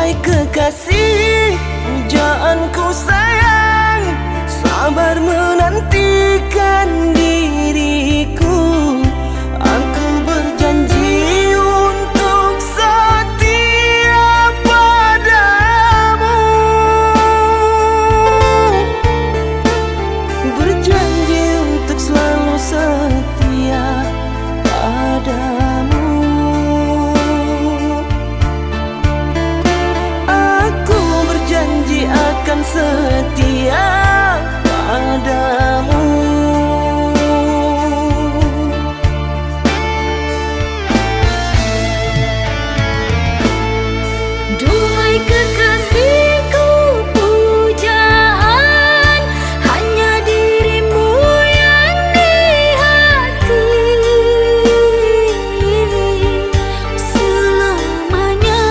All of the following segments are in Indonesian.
Duhai kekasih, pujaanku sayang, sabar menantikan diriku. Aku berjanji untuk setia padamu, berjanji untuk selalu setia padamu. Aku berjanji akan setia padamu. Duhai kekasihku, pujaan hanya dirimu yang di hati selamanya.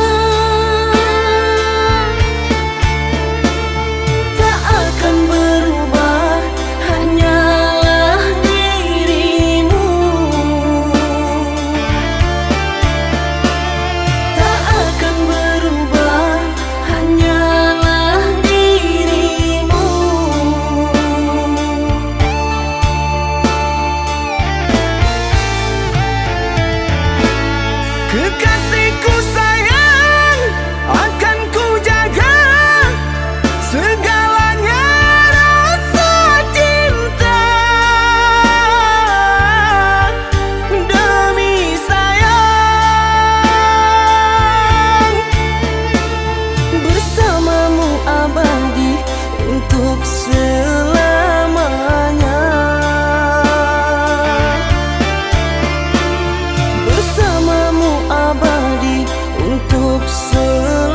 Tak akan berubah, hanyalah dirimu. Tak akan berubah, hanyalah dirimu. Kekasihku sayang, akan ku jaga segalanya rasa cinta. Demi sayang, bersamamu abadi untuk selamanya. Bersamamu abadi untuk selamanya.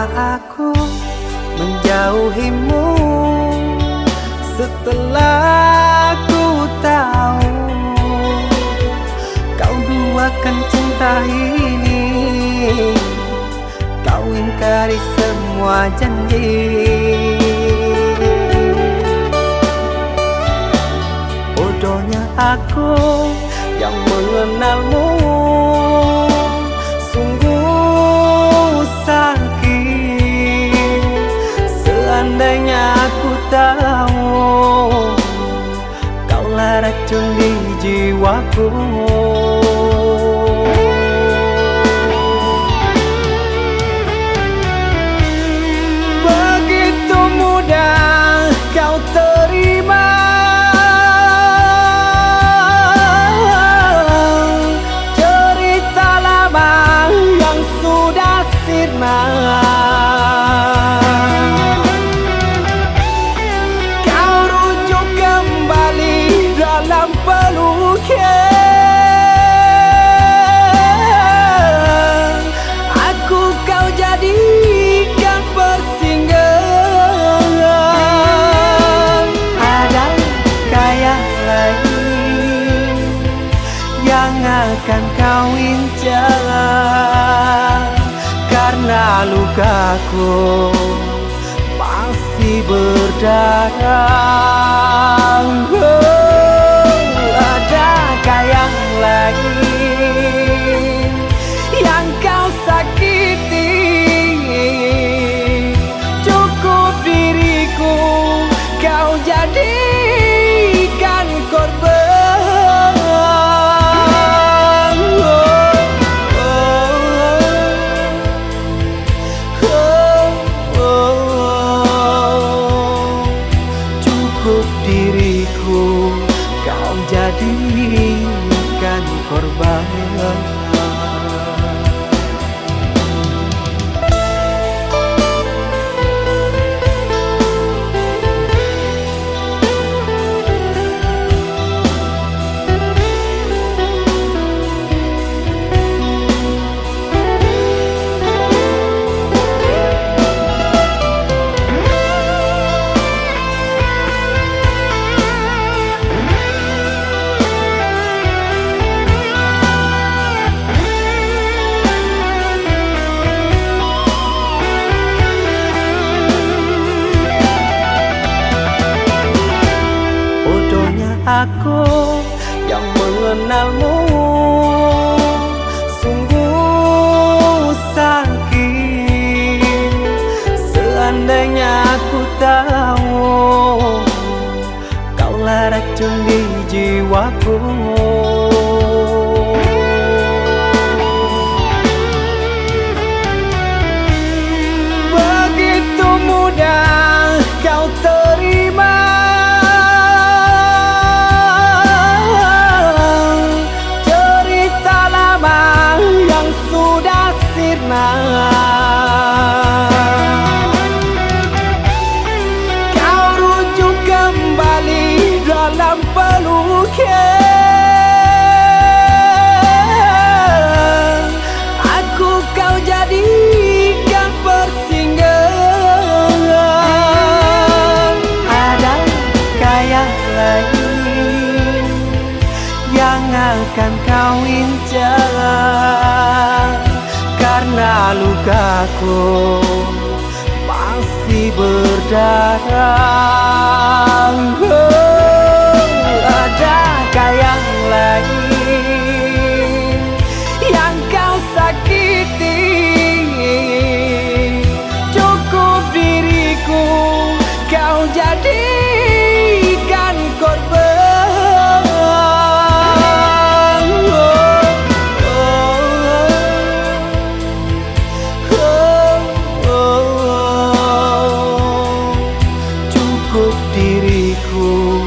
aku menjauhimu setelah ku tahu kau duakan cinta ini. Kau ingkari semua janji. Bodohnya aku yang mengenalmu, sungguh sakit. Seandainya aku tahu kaulah racun di jiwaku. Begitu mudah kau terima cerita lama yang sudah sirna. Kau rujuk kembali dalam peluknya. Aku kau jadikan persinggahan. Adakah yang lain yang akan kau incar? Karena lukaku masih berdarah. Adakah yang lain yang kau sakiti? Cukup diriku kau jadikan korban. Cukup diriku kau jadikan korban. Aku yang mengenalmu, sungguh sakit. Seandainya aku tahu kaulah racun di jiwaku. Begitu mudah kau terima sudah sirna. Kau rujuk kembali dalam peluknya. Aku kau jadikan persinggahan. Adakah yang lain yang akan kau incar? Karena lukaku masih berdarah. Adakah yang lain yang kau sakiti? Cukup diriku kau jadikan korban. Cukup diriku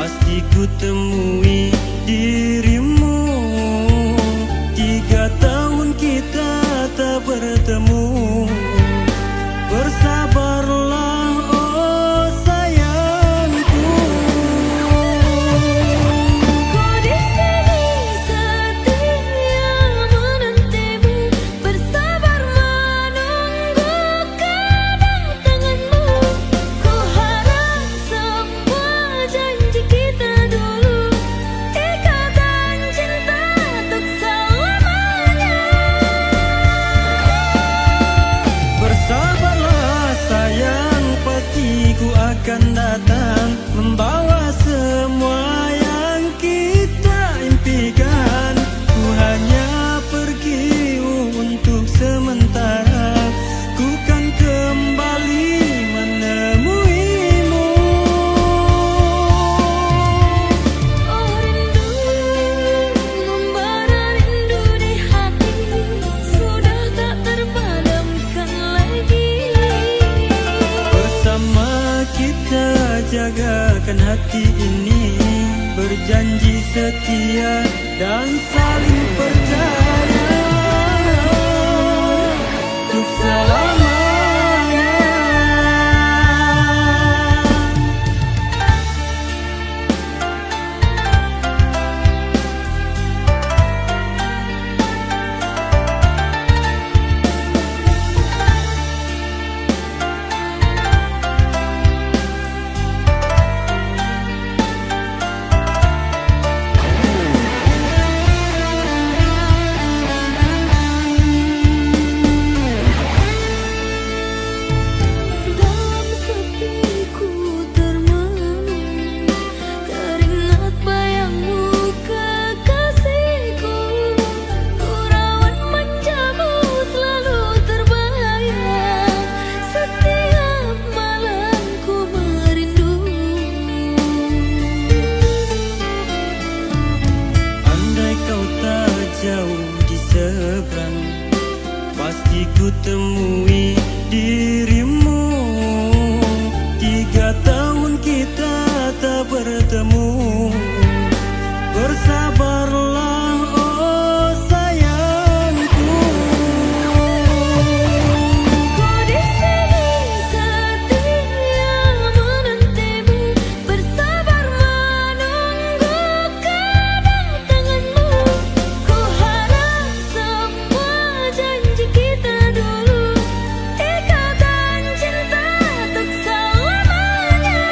pasti ku temui dirimu. 3 tahun kita tak bertemu. Bersabarlah oh sayangku. Kau di sini setia menantimu, bersabar menunggu kedatanganmu. Ku harap semua janji kita dulu, ikatan cinta untuk selamanya. Bersabarlah sayang, pasti ku akan datang, membawa semua yang kita impikan. Ku hanya pergi untuk sementara, ku kan kembali menemuimu. Oh rindu, membara rindu di hati, sudah tak terpadamkan lagi. Bersama kita jagakan hati ini, berjanji setia dan saling percaya untuk selamanya. Dalam sepiku termenung, teringat bayangmu kekasihku. Ku rawat manjamu selalu terbayang, setiap malam ku merindu. Andai kau tak jauh di seberang, pasti ku temui dirimu. 3 tahun kita tak bertemu. Bersabarlah oh sayangku. Kau di sini setia menantimu, bersabar menunggu kedatanganmu. Ku harap semua janji kita dulu, ikatan cinta untuk selamanya.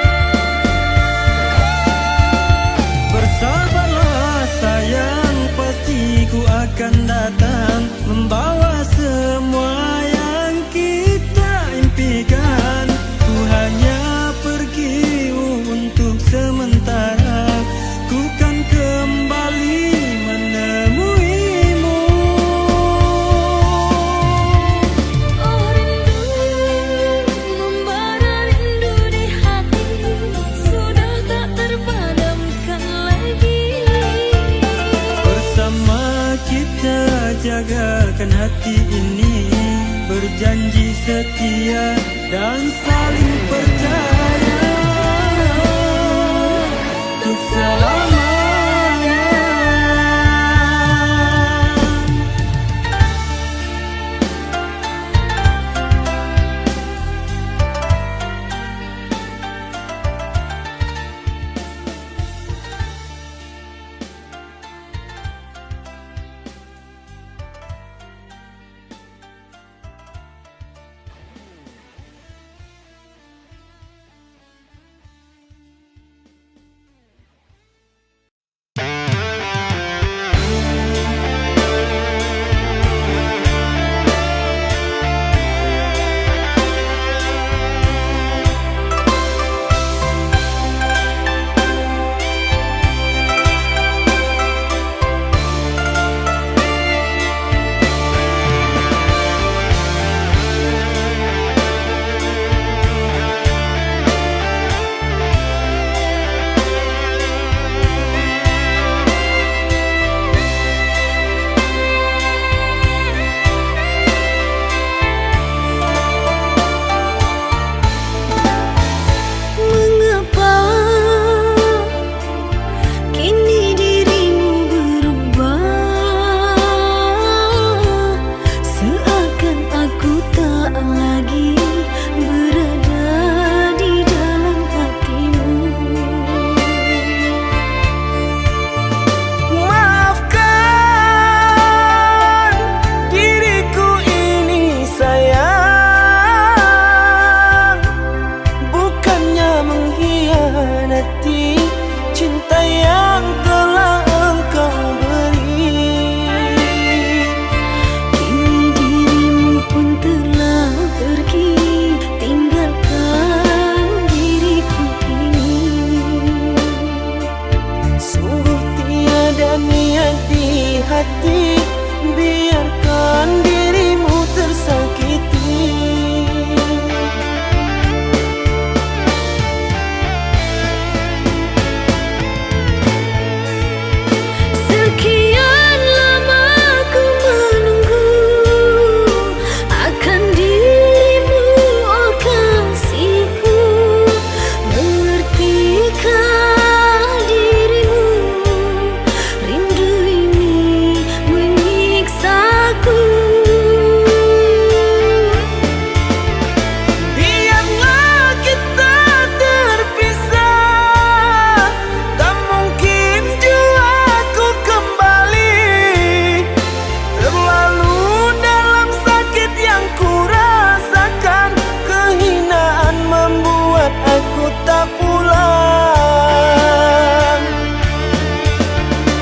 Bersabarlah sayang, pasti ku akan datang, membawa semua yang kita impikan. Ku hanya pergi untuk sementara, ku kan kembali menemuimu. Oh rindu, membara rindu di hati, sudah tak terpadamkan lagi. Bersama kita jagakan hati ini, berjanji setia dan saling percaya untuk selamanya. mengkhianati cinta yang telah engkau beri. Kini dirimu pun telah pergi, tinggalkan diriku ini. Sungguh tiada niat di hati, biarkan dirimu tersakiti. Sekian lama ku menunggu akan dirimu, oh kasihku. Mengertikah dirimu, rindu ini menyiksaku. Biarlah kita terpisah, tak mungkin jua ku kembali. Terlalu dalam sakit yang ku rasakan, kehinaan membuat aku tak pulang.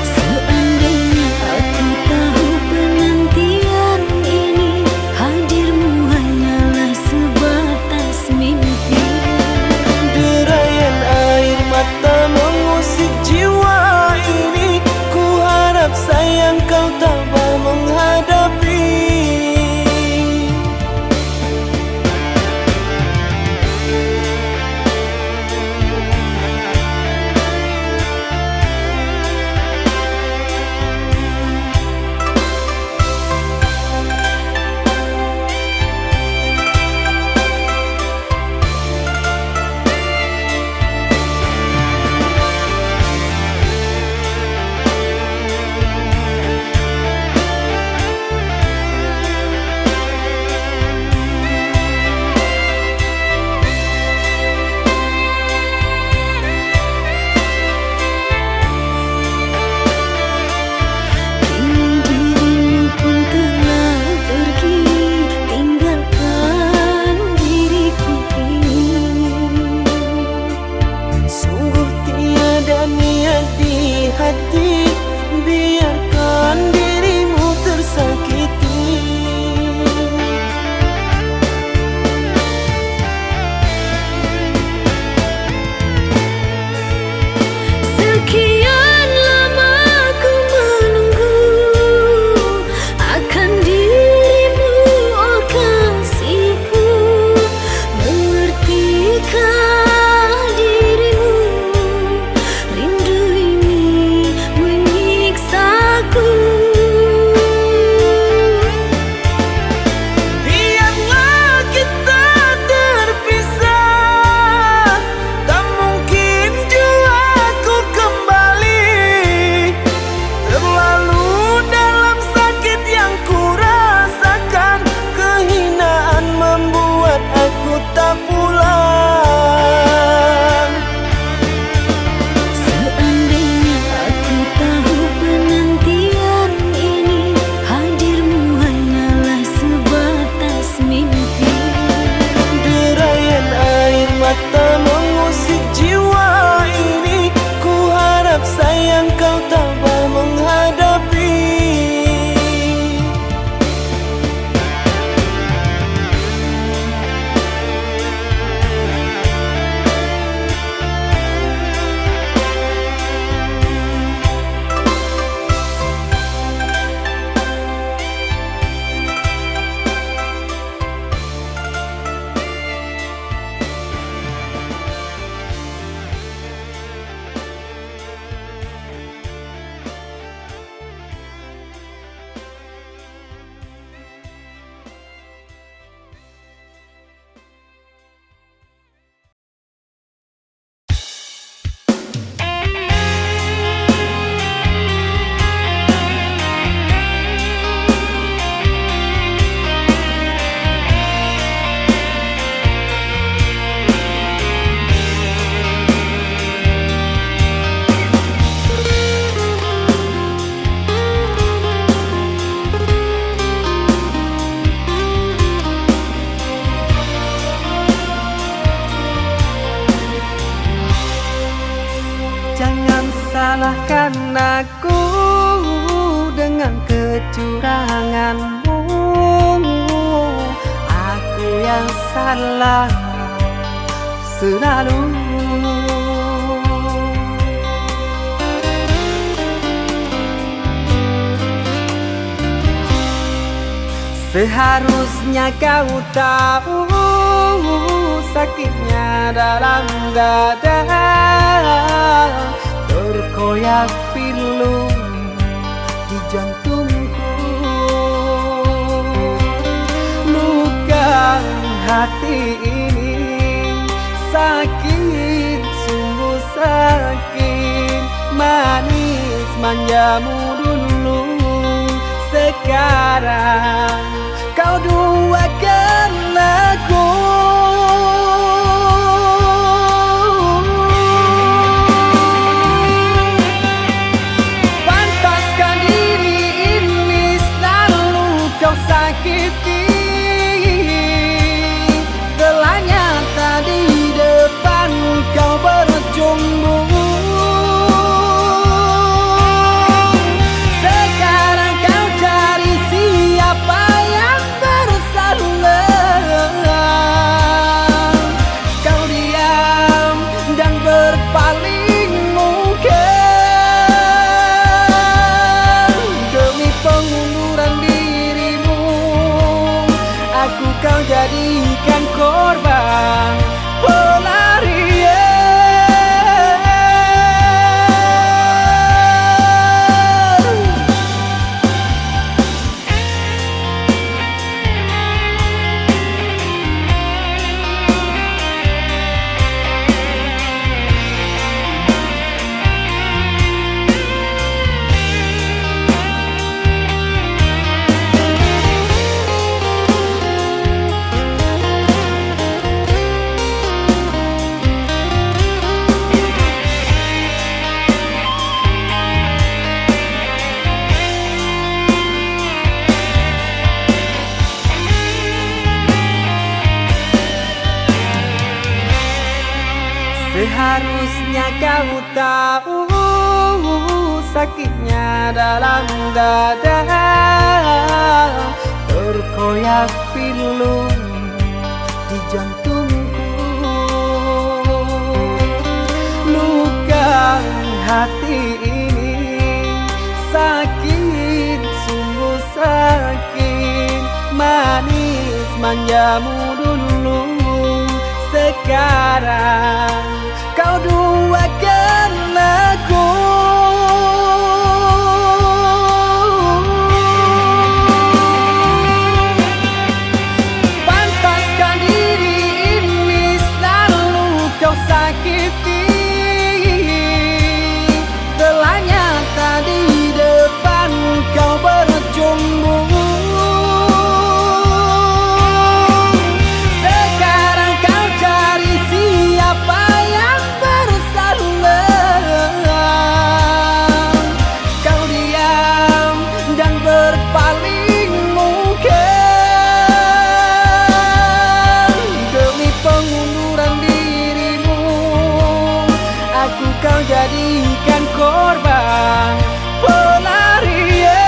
Seandainya aku tahu penantian ini, hadirmu hanyalah sebatas mimpi. Derayan air mata mengusik jiwa ini, ku harap sayang kau tabah menghadapi. Kini dirimu pun telah pergi, tinggalkan diriku ini. Sungguh tiada niat di hati, biarkan dirimu tersakiti. Sekian lama ku menunggu akan dirimu, oh kasihku. Mengertikah dirimu, rindu ini menyiksaku. salahkan aku dengan kecuranganmu. Aku yang salah selalu. Seharusnya kau tahu sakitnya dalam dada, terkoyak pilu di jantungku. Luka hati ini sakit, sungguh sakit. Manis manjamu dulu, sekarang kau duakan aku. Pantaskah diri ini selalu kau sakiti? Telah nyata di depan kau berjumbu. Sekarang kau cari siapa yang bersalah. Kau diam dan berpaling muka. Demi pengunduran dirimu, aku kau jadikan korban pelarian. Seharusnya kau tahu sakitnya dalam dada, terkoyak pilu di jantungku. Luka hati ini sakit, sungguh sakit. Manis manjamu dulu, sekarang kau duakan aku. Pantaskah diri ini selalu kau sakiti? Telah nyata di depan kau berjumbu. Sekarang kau cari siapa yang bersalah. Kau diam dan berpaling muka. Demi pengunduran dirimu, aku kau jadikan korban pelarian.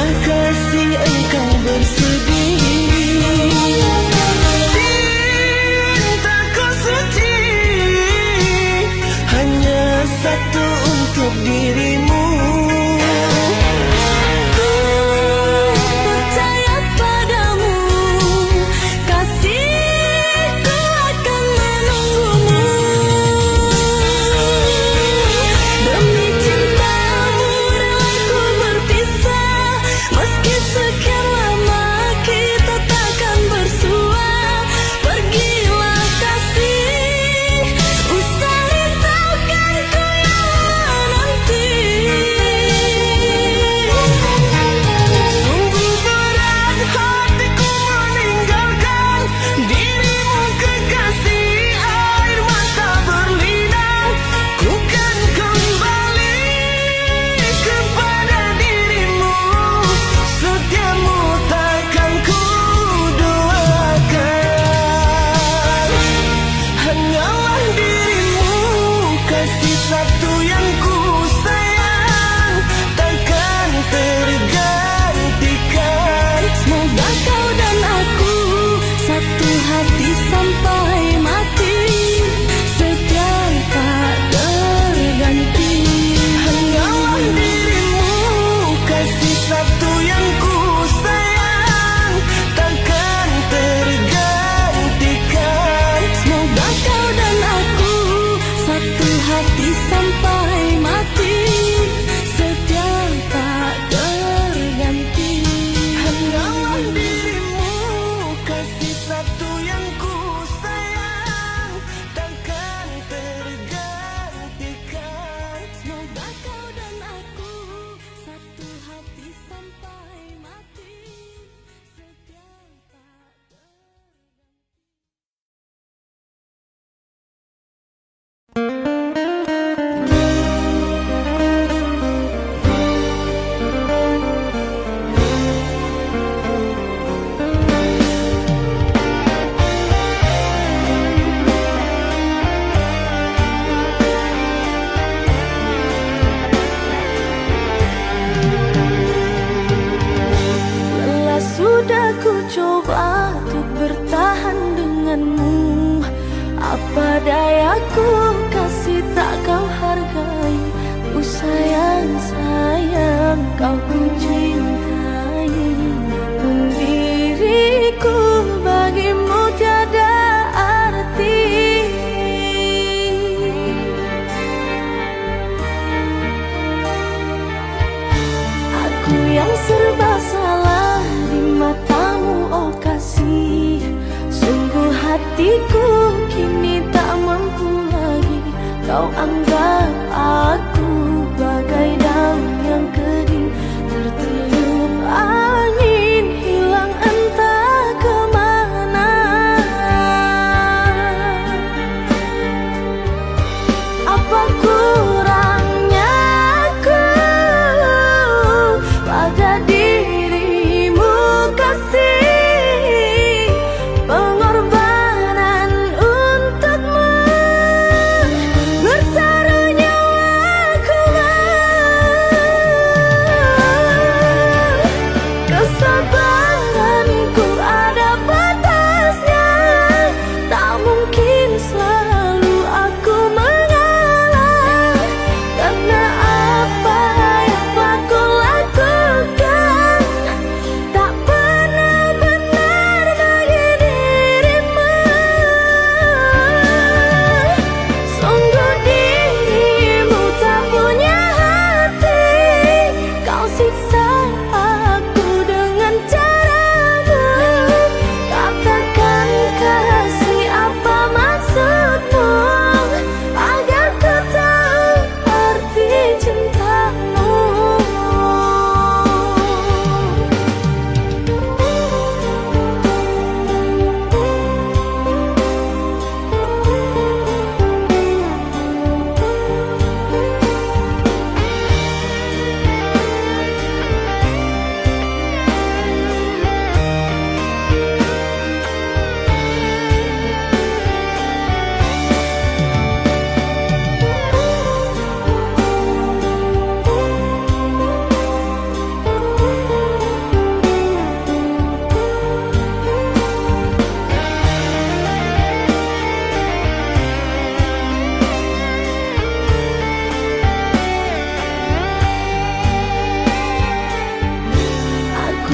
kasih engkau bersedih. Cintaku suci hanya satu untuk dirimu. Apa dayaku kasih tak kau hargai. Ku sayang, sayang kau ku cintai. Pun diriku bagimu tiada arti. Aku yang serba salah di matamu, oh kasih. Sungguh hatiku kini tak mampu lagi. Kau anggap aku bagai daun yang kering, tertiup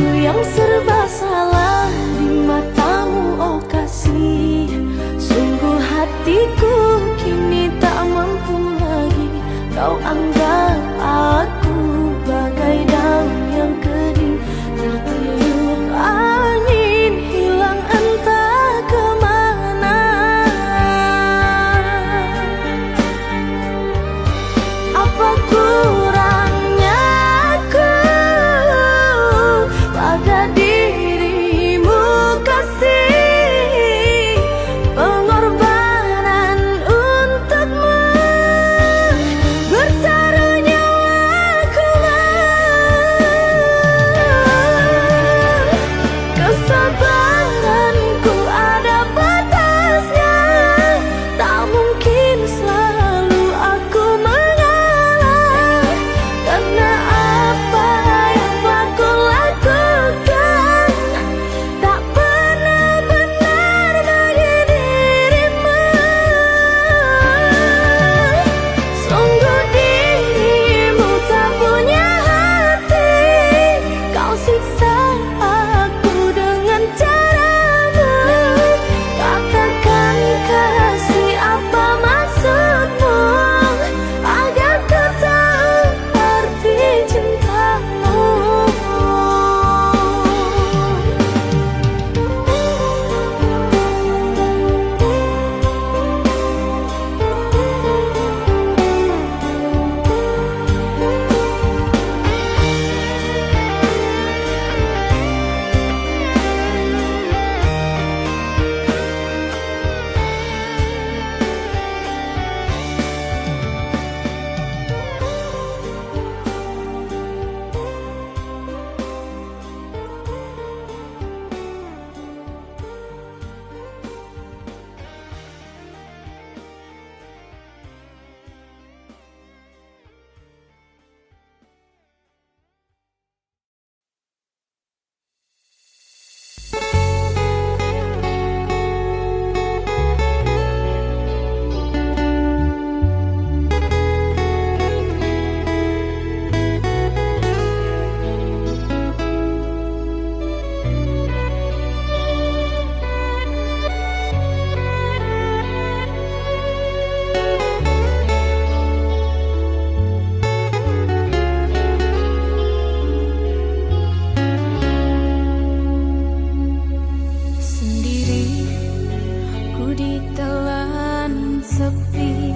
Aku yang serba salah di matamu, oh kasih. Sungguh hatiku kini tak mampu lagi. Kau anggap aku bagai daun yang kering, tertiup angin hilang entah kemana. Apa kurangnya aku pada dirimu kasih, pengorbanan untukmu, bertaruh nyawaku. Kesabaranku ada batasnya, tak mungkin selalu aku mengalah. Karena apa yang aku lakukan tak pernah benar bagi dirimu. Sungguh dirimu tak punya hati, kau siksa aku dengan caramu. Katakan kasih, apa maksudmu, agar ku tahu arti cintamu. Sendiri ku ditelan sepi,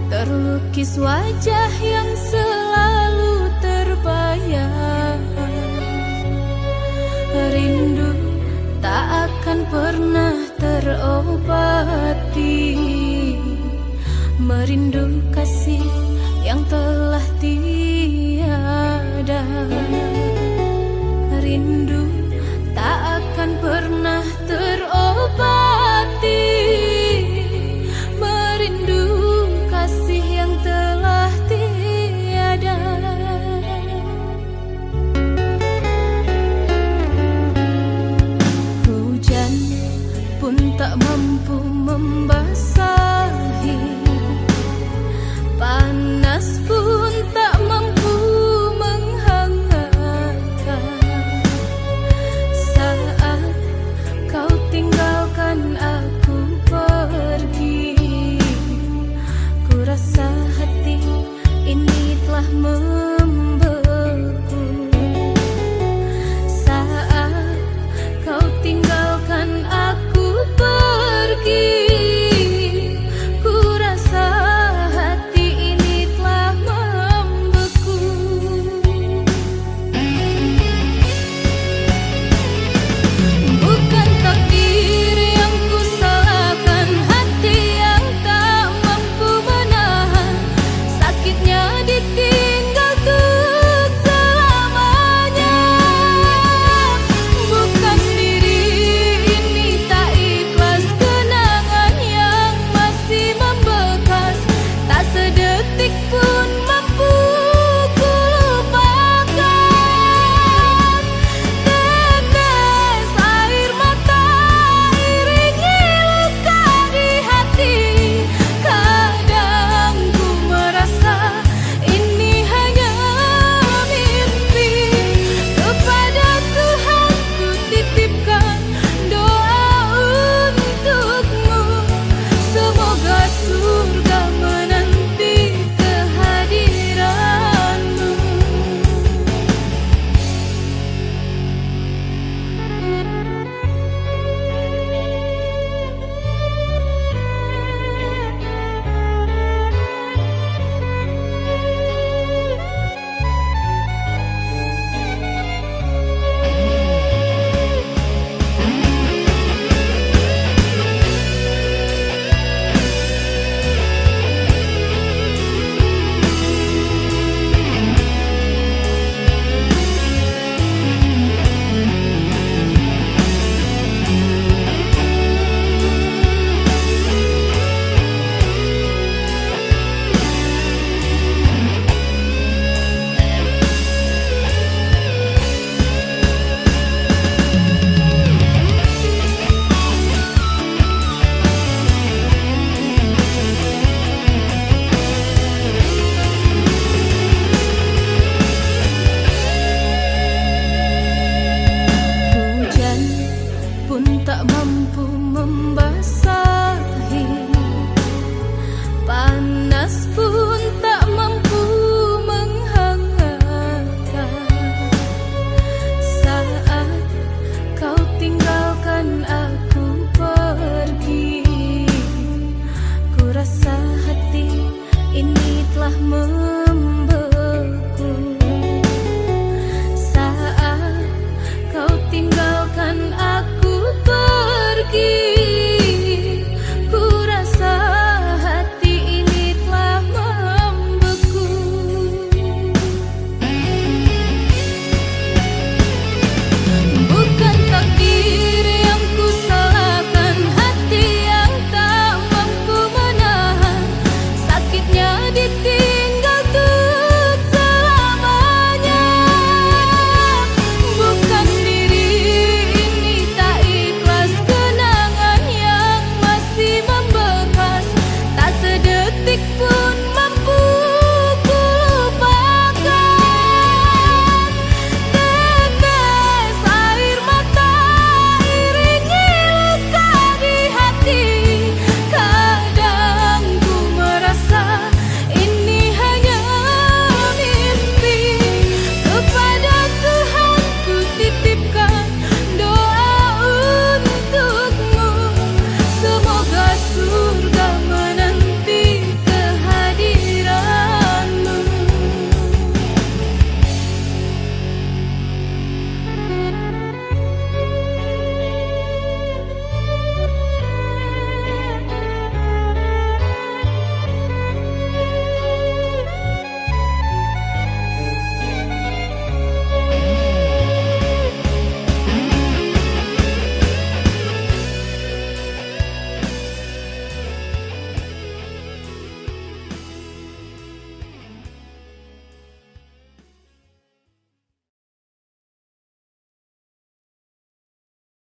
terlukis wajah yang selalu terbayang. Rindu tak akan pernah terobati, merindu kasih yang telah tiada.